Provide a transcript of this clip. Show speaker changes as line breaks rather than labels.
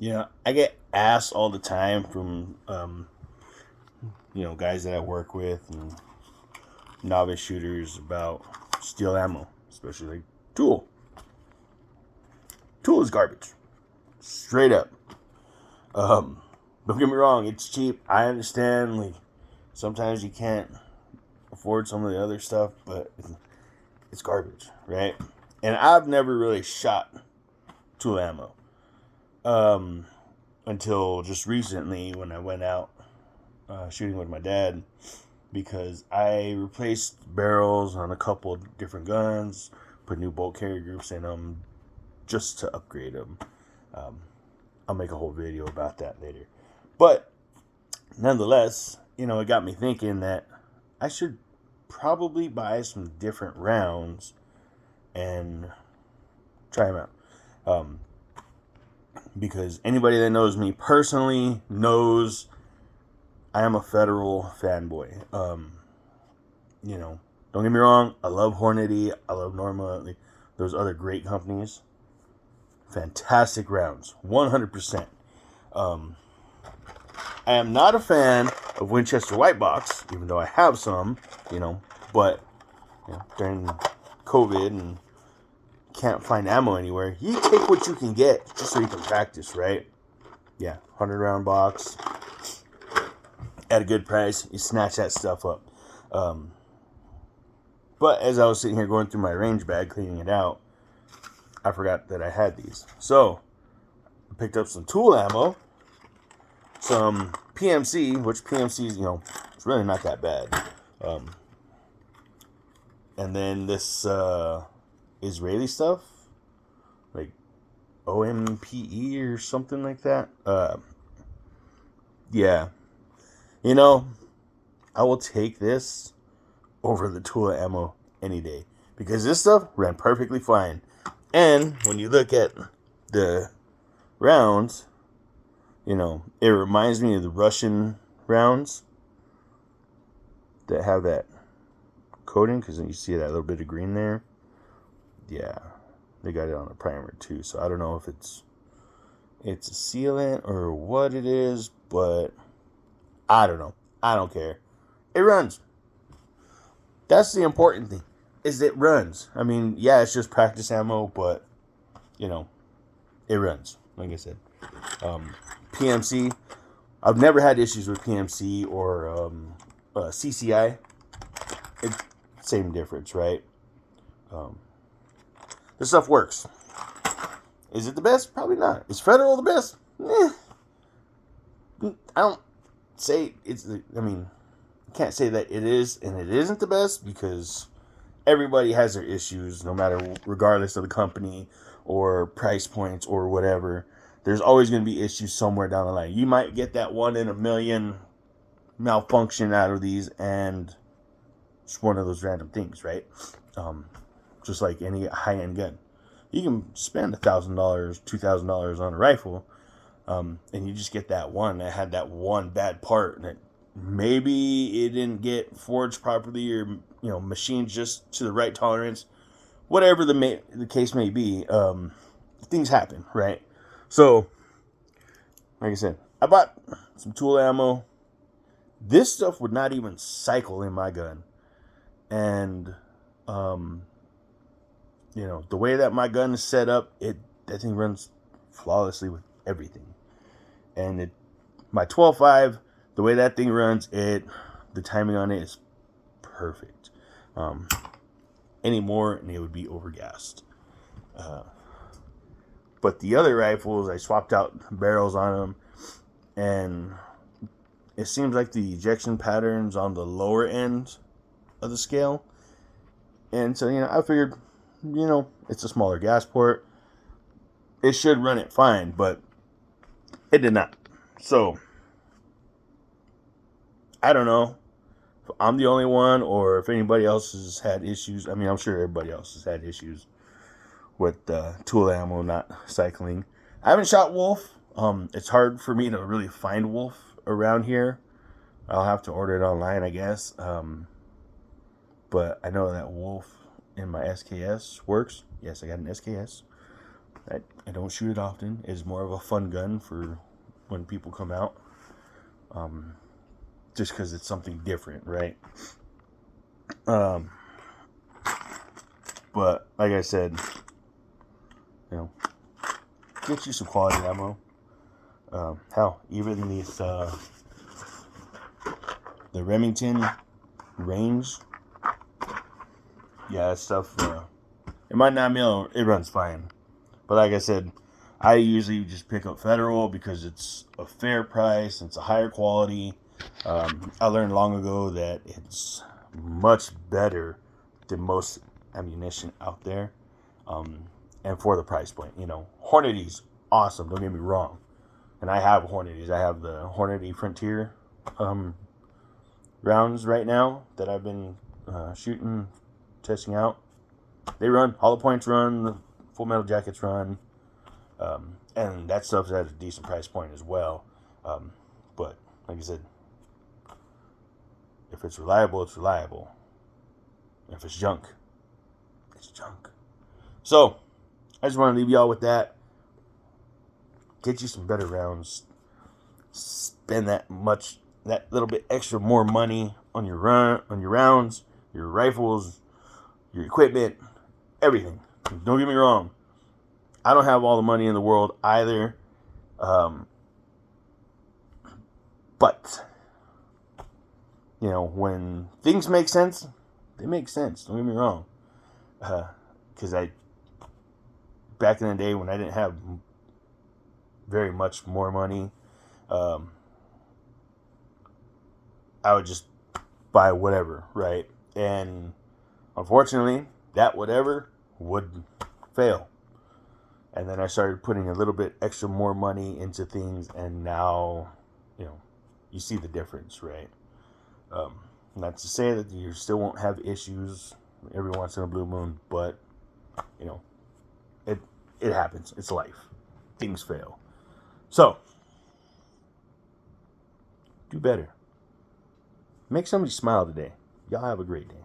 I get asked all the time from guys that I work with and novice shooters about steel ammo, especially like tool. Tool is garbage, straight up. Um, don't get me wrong, it's cheap. I understand. Like sometimes you can't afford some of the other stuff, but it's garbage, right? And I've never really shot tool ammo um, until just recently when I went out shooting with my dad because I replaced barrels on a couple of different guns, put new bolt carrier groups in them just to upgrade them. Um, I'll make a whole video about that later. But nonetheless, it got me thinking that I should probably buy some different rounds and try them out. Because anybody that knows me personally knows I am a Federal fanboy. Don't get me wrong, I love Hornady, I love Norma, those other great companies. Fantastic rounds, 100%. I am not a fan of Winchester White Box, even though I have some, but during COVID and can't find ammo anywhere, you take what you can get just so you can practice, right? Yeah, 100 round box at a good price, you snatch that stuff up. But as I was sitting here going through my range bag, cleaning it out, I forgot that I had these. So I picked up some tool ammo, some PMC, which PMC is, it's really not that bad. And then this Israeli stuff, like OMPE or something like that. Yeah. I will take this over the tool ammo any day because this stuff ran perfectly fine. And when you look at the rounds, it reminds me of the Russian rounds that have that coating because you see that little bit of green there. Yeah, they got it on the primer too. So I don't know if it's a sealant or what it is, but I don't know. I don't care. It runs. That's the important thing. Is it runs. I mean, yeah, it's just practice ammo, but it runs. Like I said, PMC. I've never had issues with PMC or CCI. It's same difference, right? This stuff works. Is it the best? Probably not. Is Federal the best? I don't say it's. I mean, I can't say that it is and it isn't the best because everybody has their issues, no matter regardless of the company or price points or whatever. There's always going to be issues somewhere down the line. You might get that one in a million malfunction out of these, and it's one of those random things, right? Just like any high-end gun, you can spend $1,000, $2,000 on a rifle, and you just get that one that had that one bad part, and maybe it didn't get forged properly, or machined just to the right tolerance. Whatever the case may be, things happen, right? So, like I said, I bought some tool ammo. This stuff would not even cycle in my gun, and the way that my gun is set up, that thing runs flawlessly with everything. And my 12.5, the way that thing runs, the timing on it is perfect. Any more and it would be overgassed. But the other rifles, I swapped out barrels on them, and it seems like the ejection pattern's on the lower end of the scale. And so, I figured, it's a smaller gas port. It should run it fine, but it did not. So, I don't know if I'm the only one or if anybody else has had issues. I mean, I'm sure everybody else has had issues with tool ammo not cycling. I haven't shot wolf. It's hard for me to really find wolf around here. I'll have to order it online, I guess. But I know that wolf in my SKS works. Yes, I got an SKS. I don't shoot it often. It's more of a fun gun for when people come out. Just because it's something different, right? But like I said, get you some quality ammo. Hell, even these the Remington range, yeah, that stuff. It might not be, it runs fine, but like I said, I usually just pick up Federal because it's a fair price. It's a higher quality. I learned long ago that it's much better than most ammunition out there, and for the price point, Hornady's awesome. Don't get me wrong, and I have Hornady's. I have the Hornady Frontier rounds right now that I've been shooting, testing out. They run, hollow points run, the full metal jackets run, and that stuff's at a decent price point as well. But like I said, if it's reliable, it's reliable. If it's junk, it's junk. So I just want to leave y'all with that. Get you some better rounds. Spend that little bit extra more money on your rounds, your rifles, your equipment, everything. Don't get me wrong. I don't have all the money in the world either. But when things make sense, they make sense. Don't get me wrong. Because back in the day when I didn't have very much more money, I would just buy whatever, right? And unfortunately, that whatever would fail. And then I started putting a little bit extra more money into things, and now, you see the difference, right? Not to say that you still won't have issues every once in a blue moon, but, it happens. It's life. Things fail. So, do better. Make somebody smile today. Y'all have a great day.